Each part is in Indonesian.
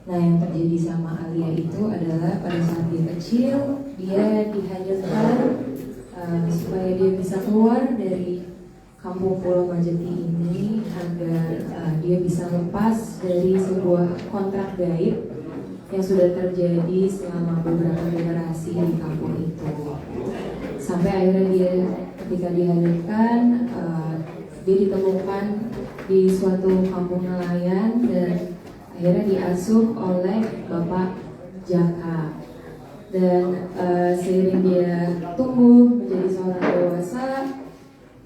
Nah, yang terjadi sama Alia itu adalah pada saat dia kecil, dia dihanyutkan supaya dia bisa keluar dari kampung Pulau Majeti ini agar dia bisa lepas dari sebuah kontrak gaib yang sudah terjadi selama beberapa generasi di kampung itu. Sampai akhirnya dia ketika dihanyutkan, dia ditemukan di suatu kampung nelayan dan akhirnya diasuh oleh Bapak Jaka. Dan seiring dia tumbuh menjadi seorang dewasa,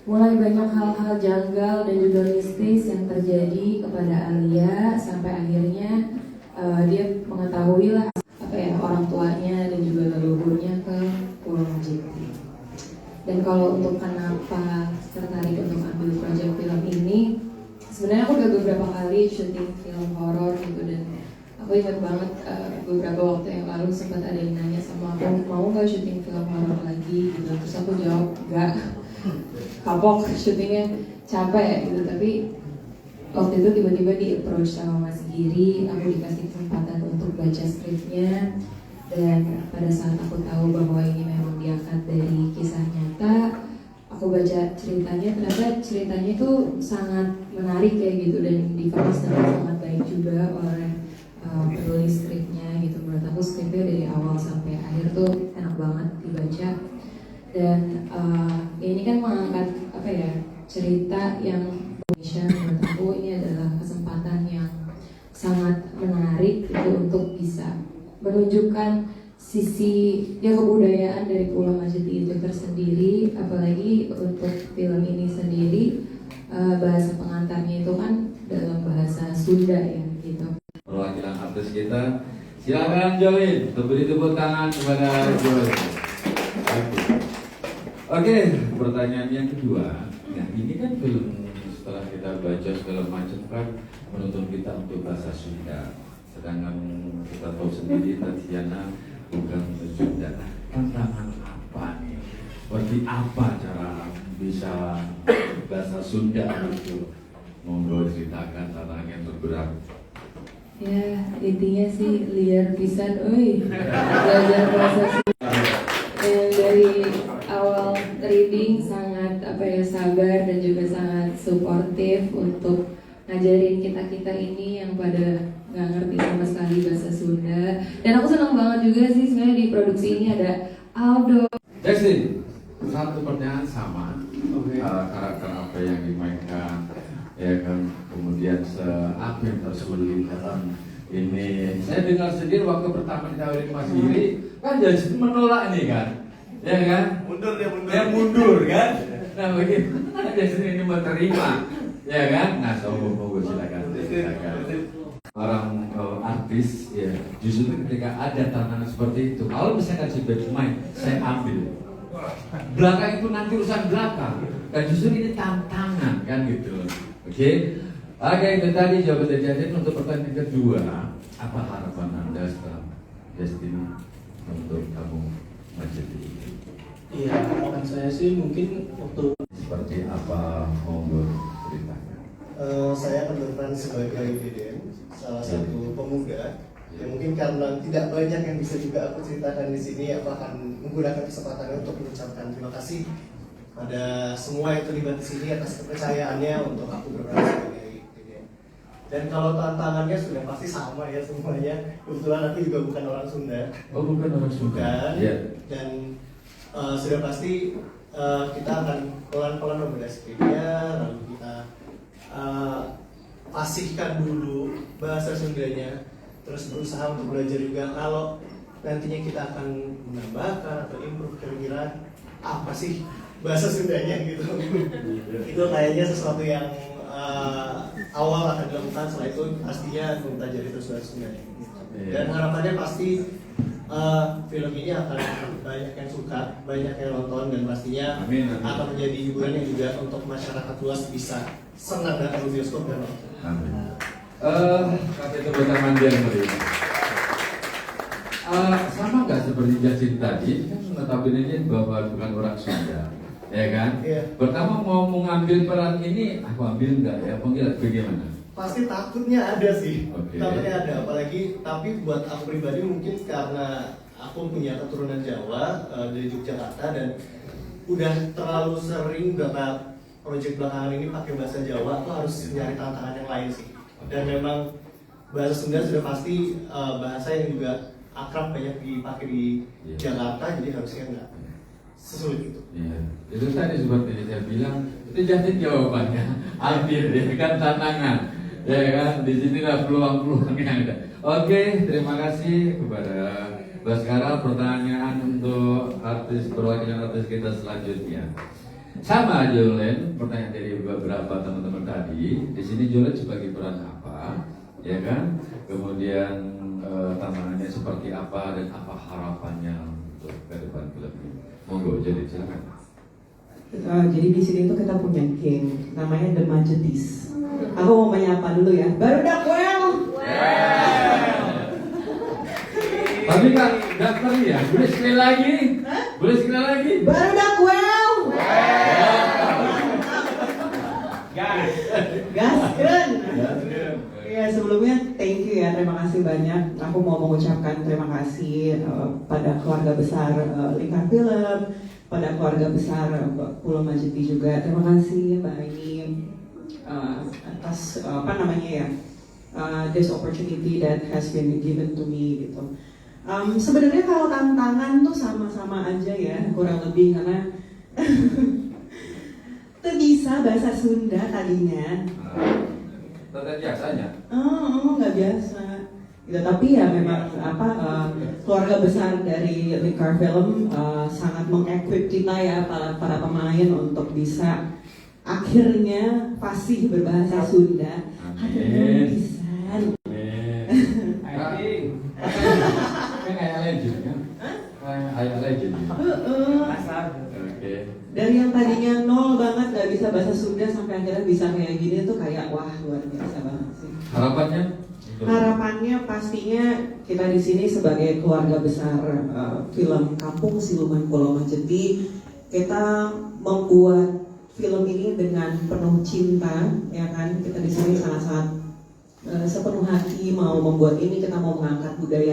mulai banyak hal-hal janggal dan juga mistis yang terjadi kepada Alia sampai akhirnya dia mengetahui lah orang tuanya dan juga leluhurnya ke Pulau Majeti. Dan kalau untuk kenapa tertarik untuk ambil proyek film ini, sebenarnya aku udah beberapa kali syuting film horor gitu, dan aku ingat banget beberapa waktu yang lalu sempat ada yang nanya sama aku, mau nggak syuting film horor lagi gitu. Terus aku jawab nggak, kapok syutingnya, capek gitu. Tapi waktu itu tiba-tiba di approach sama Mas Giri, aku dikasih kesempatan untuk baca skripnya. Dan pada saat aku tahu bahwa ini memang diangkat dari kisah nyata, aku baca ceritanya, ternyata ceritanya itu sangat menarik kayak gitu, dan dikemas dengan sangat baik juga oleh penulis skripnya gitu. Menurut aku skripnya dari awal sampai akhir tuh enak banget dibaca. Dan ini kan mengangkat cerita yang Indonesia. Menurut aku ini adalah kesempatan yang sangat menarik gitu untuk bisa menunjukkan sisi kebudayaan dari Pulau Majeti itu tersendiri. Apalagi untuk film ini sendiri, bahasa pengantarnya itu kan dalam bahasa Sunda ya gitu. Perwakilan artis kita, silakan join, beri tepuk tangan kepada Joy. Oke, pertanyaan yang kedua. Nah, ini kan film, setelah kita baca segala macam kan menuntut kita untuk bahasa Sunda. Sedangkan kita tahu sendiri Tatiana bukan Sunda. Tantangan apa nih? Seperti apa cara bisa bahasa Sunda itu? Monggo ceritakan tantangan yang terberat. Ya, intinya sih liar pisan, belajar bahasa Sunda. Yang dari awal reading sangat sabar dan juga sangat suportif untuk ngajarin kita ini yang pada nggak ngerti sama sekali bahasa Sunda. Dan aku senang banget juga sih sebenarnya di produksi ini ada Aldo. Justin, satu pertanyaan sama. Karakter apa yang dimainkan, ya kan, kemudian apa yang tersulit dalam ini. Saya dengar sendiri waktu pertama ditawarin Mas Giri kan Justin menolak nih kan, ya kan, mundur kan. Nah bagaimana Justin ini menerima, ya kan. Nah monggo silakan. Orang artis ya justru ketika ada tantangan seperti itu, kalau misalkan sudah main, saya ambil. Belakang itu nanti urusan belakang, dan justru ini tantangan kan gitu. Oke, itu tadi jawaban dari Justin. Untuk pertanyaan kedua, apa harapan Anda setelah Justin untuk kamu Majeti ini? Iya, harapan saya sih mungkin waktu seperti apa, monggo ceritakan. Saya akan berperan sebagai Deden, salah satu pemuda yang mungkin karena tidak banyak yang bisa juga aku ceritakan di sini, aku akan menggunakan kesempatan untuk mengucapkan terima kasih pada semua yang terlibat di sini atas kepercayaannya untuk aku berperan sebagai Deden. Dan kalau tantangannya sudah pasti sama ya semuanya. Kebetulan aku juga bukan orang Sunda. Oh, bukan orang Sunda. Bukan. Yeah. Dan sudah pasti kita akan pelan-pelan membedah skripnya, lalu kita fasihkan dulu bahasa Sundanya, terus berusaha untuk belajar juga kalau nantinya kita akan menambahkan atau improve kira-kira apa sih bahasa Sundanya gitu. Itu kayaknya sesuatu yang awal akan dilakukan, setelah itu pastinya mempelajari terus bahasa Sundanya. Dan harapannya pasti film ini akan banyak yang suka, banyak yang nonton, dan pastinya amin. Akan menjadi hiburan yang juga untuk masyarakat luas bisa senang datang ke bioskop dan nonton. Amin. Kasih tepuk tangan dia meriah. Sama nggak seperti Justin tadi, kan notabene ini bahwa bukan orang Sunda, ya kan? Iya. Pertama mau mengambil peran ini, aku ambil nggak ya? Bagaimana? pasti takutnya ada sih. Oke. Takutnya ada, apalagi tapi buat aku pribadi mungkin karena aku punya keturunan Jawa dari Yogyakarta dan udah terlalu sering beberapa proyek belakangan ini pakai bahasa Jawa, aku harus nyari tantangan yang lain sih. Dan memang bahasa Sunda sudah pasti bahasa yang juga akrab banyak dipakai di Jakarta, jadi harusnya nggak sesulit itu. Iya, itu tadi seperti yang saya bilang, itu jadi jawabannya. Hampir ya kan tantangan, ya kan. Di sinilah peluang-peluang yang ada. Oke, terima kasih kepada Baskara. Pertanyaan untuk perwakilan artis kita selanjutnya. Sama Jolen, pertanyaan dari beberapa teman-teman tadi. Di sini Jolen sebagai peran apa, ya kan? Kemudian tantangannya seperti apa dan apa harapannya untuk ke depan film ini? Monggo, jadi silakan. Jadi di sini tuh kita punya game, namanya The Majetis. Aku mau menyapa dulu ya. Barudak well. Tapi nggak perlu ya. Boleh sekali lagi? Boleh sekali lagi? Barudak well. Gas keren. Ya sebelumnya thank you ya, terima kasih banyak. Aku mau mengucapkan terima kasih pada keluarga besar Lingkar Film, pada keluarga besar Pulau Majeti juga. Terima kasih Mbak Aini atas this opportunity that has been given to me gitu. Sebenarnya kalau tantangan tuh sama-sama aja ya, kurang lebih karena tuh bisa bahasa Sunda tadinya. Tata biasanya. Nggak biasa. Gitu, tapi ya memang keluarga besar dari Lingkar Film sangat mengequip kita ya para pemain untuk bisa akhirnya fasih berbahasa Sunda. Akhirnya bisa. Kayak legend kan? Kayak legend. Oke. Dari yang tadinya nol banget nggak bisa bahasa Sunda sampai akhirnya bisa kayak gini tuh kayak wah luar biasa banget sih. Harapannya? Harapannya pastinya kita di sini sebagai keluarga besar film Kampung Siluman Pulau Majeti, kita membuat film ini dengan penuh cinta, ya kan? Kita di sini sangat-sangat sepenuh hati mau membuat ini, kita mau mengangkat budaya